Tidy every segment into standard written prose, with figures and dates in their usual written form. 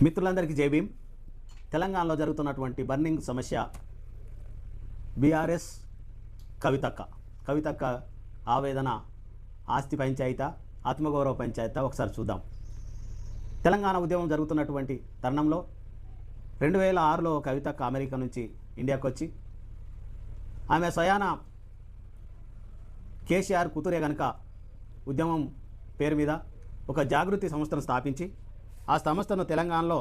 మిత్రులందరికీ జై భీమ్. తెలంగాణలో జరుగుతున్నటువంటి బర్నింగ్ సమస్య బీఆర్ఎస్ కవితక్క ఆవేదన ఆస్తి పంచాయత ఆత్మగౌరవ పంచాయత ఒకసారి చూద్దాం. తెలంగాణ ఉద్యమం జరుగుతున్నటువంటి తరుణంలో 2006లో కవితక్క అమెరికా నుంచి ఇండియాకు వచ్చి ఆమె స్వయాన కేసీఆర్ కూతురే కనుక ఉద్యమం పేరు మీద ఒక జాగృతి సంస్థను స్థాపించి ఆ సంస్థను తెలంగాణలో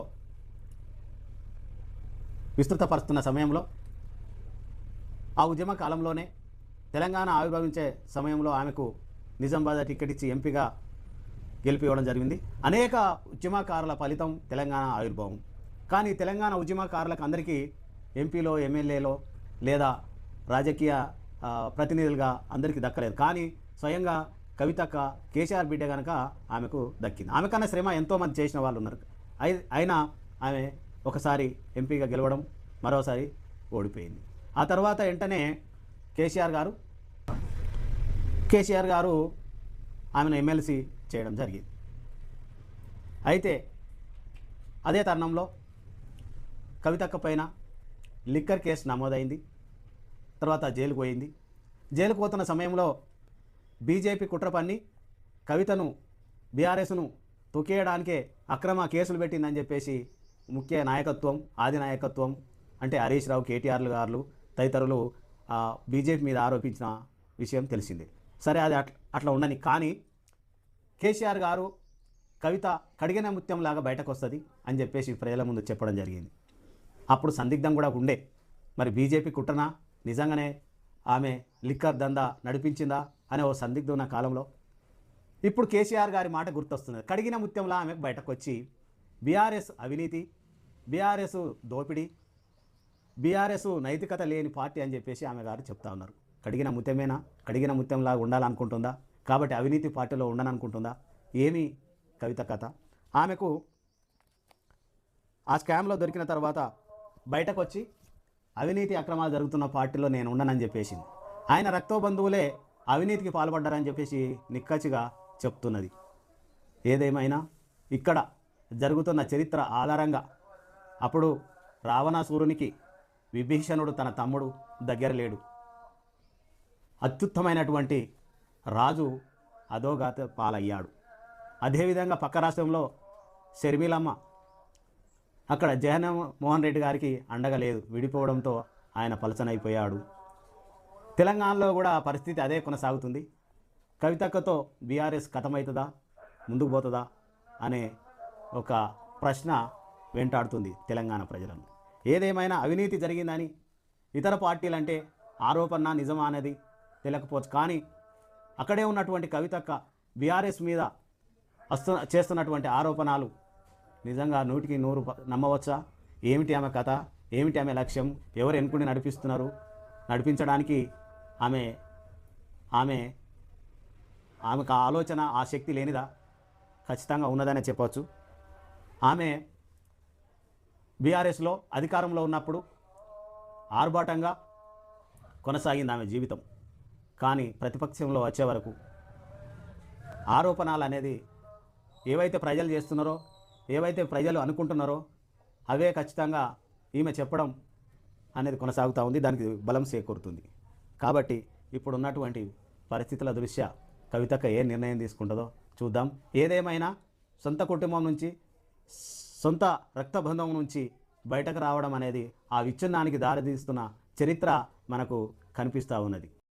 విస్తృతపరుస్తున్న సమయంలో ఆ ఉద్యమ కాలంలోనే తెలంగాణ ఆవిర్భవించే సమయంలో ఆమెకు నిజామాబాద్ టికెట్ ఇచ్చి ఎంపీగా గెలిపివ్వడం జరిగింది. అనేక ఉద్యమకారుల ఫలితం తెలంగాణ ఆవిర్భావం. కానీ తెలంగాణ ఉద్యమకారులకు అందరికీ ఎంపీలో ఎమ్మెల్యేలో లేదా రాజకీయ ప్రతినిధులుగా అందరికీ దక్కలేదు. కానీ స్వయంగా కవితక్క కేసీఆర్ బిడ్డ కనుక ఆమెకు దక్కింది. ఆమె కన్నా శ్రమ ఎంతోమంది చేసిన వాళ్ళు ఉన్నారు. అయినా ఆమె ఒకసారి ఎంపీగా గెలవడం, మరోసారి ఓడిపోయింది. ఆ తర్వాత వెంటనే కేసీఆర్ గారు ఆమెను ఎమ్మెల్సీ చేయడం జరిగింది. అయితే అదే తరుణంలో కవితక్క పైన లిక్కర్ కేసు నమోదైంది. తర్వాత జైలుకు పోయింది. జైలుకు పోతున్న సమయంలో బీజేపీ కుట్ర పన్ని కవితను బీఆర్ఎస్ను తొక్కేయడానికే అక్రమ కేసులు పెట్టిందని చెప్పేసి ముఖ్య నాయకత్వం, ఆది నాయకత్వం అంటే హరీష్ రావు, కేటీఆర్ గారు తదితరులు బీజేపీ మీద ఆరోపించిన విషయం తెలిసిందే. సరే, అది అట్లా ఉండని. కానీ కేసీఆర్ గారు కవిత కడిగిన ముత్యంలాగా బయటకు వస్తుంది అని చెప్పేసి ప్రజల ముందు చెప్పడం జరిగింది. అప్పుడు సందిగ్ధం కూడా ఉండే, మరి బీజేపీ కుట్రనా, నిజంగానే ఆమె లిక్కర్ దందా నడిపించిందా అనే ఓ సందిగ్ధం ఉన్న కాలంలో ఇప్పుడు కేసీఆర్ గారి మాట గుర్తొస్తున్నది. కడిగిన ముత్యంలా ఆమె బయటకు వచ్చి బీఆర్ఎస్ అవినీతి, బీఆర్ఎస్ దోపిడీ, బీఆర్ఎస్ నైతికత లేని పార్టీ అని చెప్పేసి ఆమె గారు చెప్తా ఉన్నారు. కడిగిన ముత్యమేనా? కడిగిన ముత్యంలా ఉండాలనుకుంటుందా? కాబట్టి అవినీతి పార్టీలో ఉండననుకుంటుందా? ఏమి కవిత కథ? ఆమెకు ఆ స్కామ్లో దొరికిన తర్వాత బయటకు వచ్చి అవినీతి అక్రమాలు జరుగుతున్న పార్టీలో నేను ఉండనని చెప్పేసింది. ఆయన రక్తబంధువులే అవినీతికి పాల్పడ్డారని చెప్పేసి నిక్కచ్చిగా చెప్తున్నది. ఏదేమైనా ఇక్కడ జరుగుతున్న చరిత్ర ఆధారంగా అప్పుడు రావణాసురునికి విభీషణుడు తన తమ్ముడు దగ్గర లేడు. అత్యుత్తమైనటువంటి రాజు అధోగత పాలయ్యాడు. అదేవిధంగా పక్క రాష్ట్రంలో షర్మిలమ్మ అక్కడ జగన్మోహన్ రెడ్డి గారికి అండగా లేదు, విడిపోవడంతో ఆయన పలచనైపోయాడు. తెలంగాణలో కూడా పరిస్థితి అదే కొనసాగుతుంది. కవితక్కతో బీఆర్ఎస్ ఖతమవుతుందా, ముందుకు పోతుందా అనే ఒక ప్రశ్న వెంటాడుతుంది తెలంగాణ ప్రజలను. ఏదేమైనా అవినీతి జరిగిందని ఇతర పార్టీలంటే ఆరోపణ నిజమా అనేది తెలియకపోవచ్చు. కానీ అక్కడే ఉన్నటువంటి కవితక్క బీఆర్ఎస్ మీద చేస్తున్నటువంటి ఆరోపణలు నిజంగా 100కి 100 నమ్మవచ్చా? ఏమిటి ఆమె కథ? ఏమిటి ఆమె లక్ష్యం? ఎవరు ఎన్నుకుని నడిపిస్తున్నారు? నడిపించడానికి ఆమెకు ఆలోచన, ఆ శక్తి లేనిదా? ఖచ్చితంగా ఉన్నదనే చెప్పవచ్చు. ఆమె బీఆర్ఎస్లో అధికారంలో ఉన్నప్పుడు ఆర్భాటంగా కొనసాగింది ఆమె జీవితం. కానీ ప్రతిపక్షంలో వచ్చే వరకు ఆరోపణలు అనేది ఏవైతే ప్రజలు చేస్తున్నారో, ఏవైతే ప్రజలు అనుకుంటున్నారో అవే ఖచ్చితంగా ఈమె చెప్పడం అనేది కొనసాగుతూ ఉంది. దానికి బలం చేకూరుతుంది. కాబట్టి ఇప్పుడు ఉన్నటువంటి పరిస్థితుల దృష్ట్యా కవితక్క ఏ నిర్ణయం తీసుకుంటుందో చూద్దాం. ఏదేమైనా సొంత కుటుంబం నుంచి, సొంత రక్తబంధం నుంచి బయటకు రావడం అనేది ఆ విచ్ఛిన్నానికి దారితీస్తున్న చరిత్ర మనకు కనిపిస్తూ ఉన్నది.